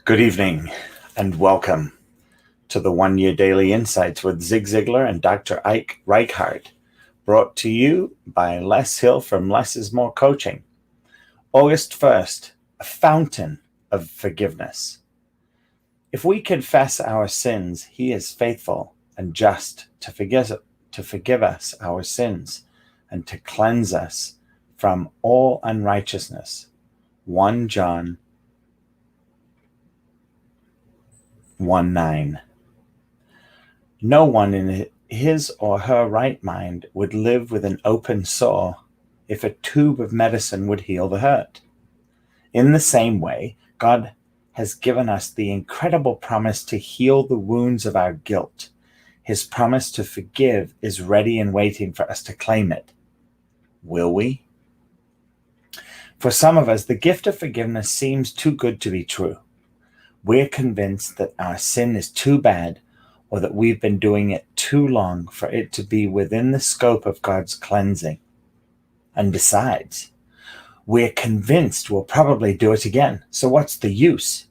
Good evening and welcome to the 1 Year Daily Insights with Zig Ziglar and Dr. Ike Reichhardt, brought to you by Les Hill from Less is More Coaching. August 1st, a fountain of forgiveness. If we confess our sins, he is faithful and just to forgive us our sins and to cleanse us from all unrighteousness. 1 John 1:9. No one in his or her right mind would live with an open sore if a tube of medicine would heal the hurt. In the same way, God has given us the incredible promise to heal the wounds of our guilt. His promise to forgive is ready and waiting for us to claim it. Will we? For some of us, the gift of forgiveness seems too good to be true. We're convinced that our sin is too bad or that we've been doing it too long for it to be within the scope of God's cleansing. And besides, we're convinced we'll probably do it again, so what's the use?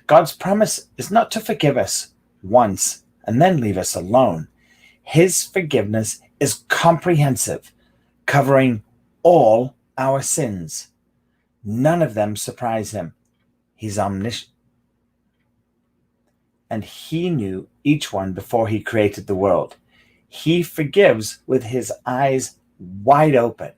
God's promise is not to forgive us once and then leave us alone. His forgiveness is comprehensive, covering all our sins. None of them surprise him. He's omniscient, and he knew each one before he created the world. He forgives with his eyes wide open.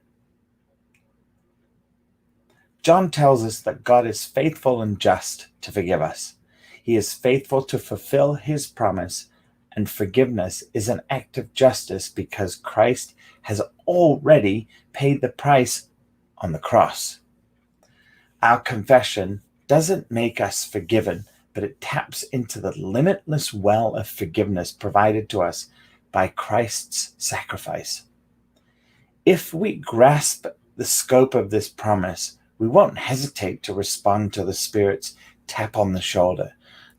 John tells us that God is faithful and just to forgive us. He is faithful to fulfill his promise, and forgiveness is an act of justice because Christ has already paid the price on the cross. Our confession doesn't make us forgiven, but it taps into the limitless well of forgiveness provided to us by Christ's sacrifice. If we grasp the scope of this promise, we won't hesitate to respond to the Spirit's tap on the shoulder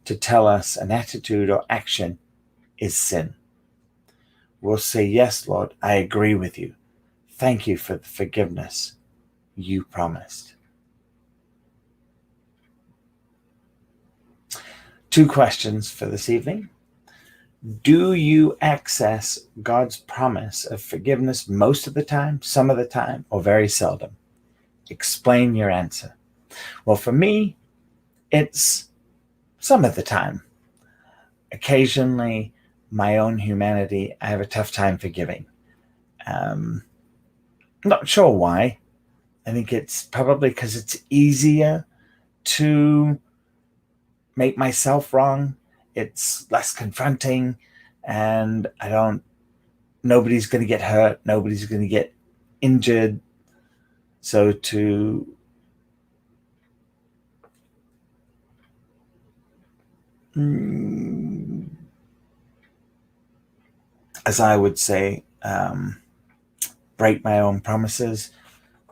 to tell us an attitude or action is sin. We'll say, "Yes, Lord, I agree with you. Thank you for the forgiveness you promised." Two questions for this evening. Do you access God's promise of forgiveness most of the time, some of the time, or very seldom? Explain your answer. Well, for me, it's some of the time. Occasionally, my own humanity, I have a tough time forgiving. Not sure why. I think it's probably because it's easier to make myself wrong. It's less confronting, and nobody's going to get hurt. Nobody's going to get injured. So as I would say, break my own promises,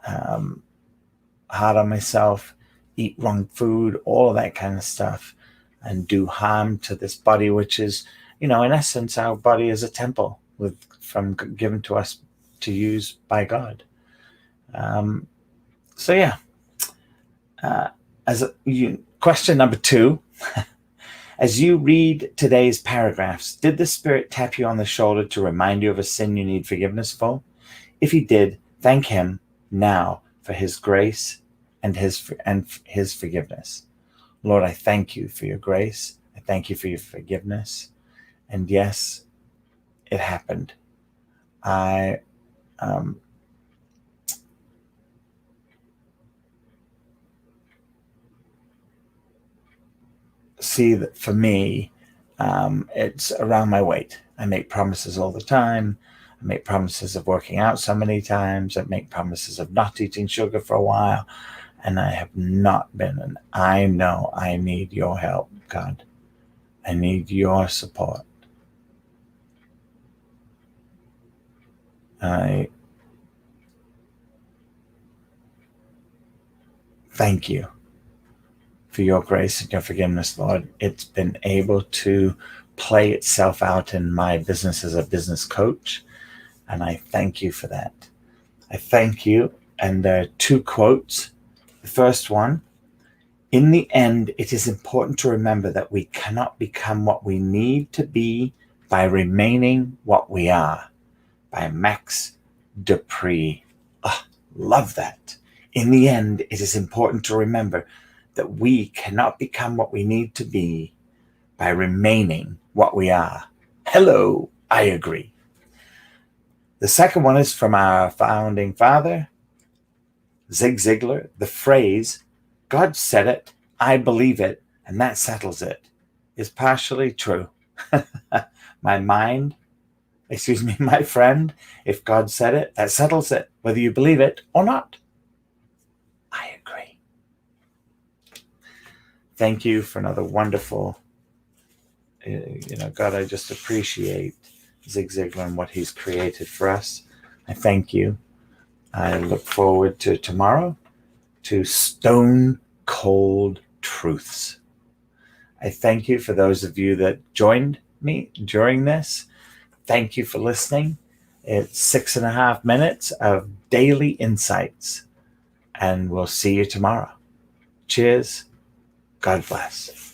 hard on myself, eat wrong food, all of that kind of stuff, and do harm to this body, which is, in essence, our body is a temple given to us to use by God. Question number 2, as you read today's paragraphs, did the Spirit tap you on the shoulder to remind you of a sin you need forgiveness for? If he did, thank him now for his grace and his forgiveness. Lord, I thank you for your grace. I thank you for your forgiveness. And yes, it happened. I see that for me, it's around my weight. I make promises all the time. I make promises of working out so many times. I make promises of not eating sugar for a while. And I have not been. And I know I need your help, God. I need your support. I thank you for your grace and your forgiveness, Lord. It's been able to play itself out in my business as a business coach. And I thank you for that. I thank you. And there are 2 quotes. The first one In the end, it is important to remember that we cannot become what we need to be by remaining what we are. By Max Dupree. Oh, love that. In the end, it is important to remember that we cannot become what we need to be by remaining what we are. Hello, I agree. The second one is from our founding father, Zig Ziglar. The phrase, God said it, I believe it, and that settles it, is partially true. My friend, if God said it, that settles it, whether you believe it or not. I agree. Thank you for another wonderful, God, I just appreciate Zig Ziglar and what he's created for us. I thank you. I look forward to tomorrow, to Stone Cold Truths. I thank you for those of you that joined me during this. Thank you for listening. It's 6.5 minutes of daily insights, and we'll see you tomorrow. Cheers. God bless.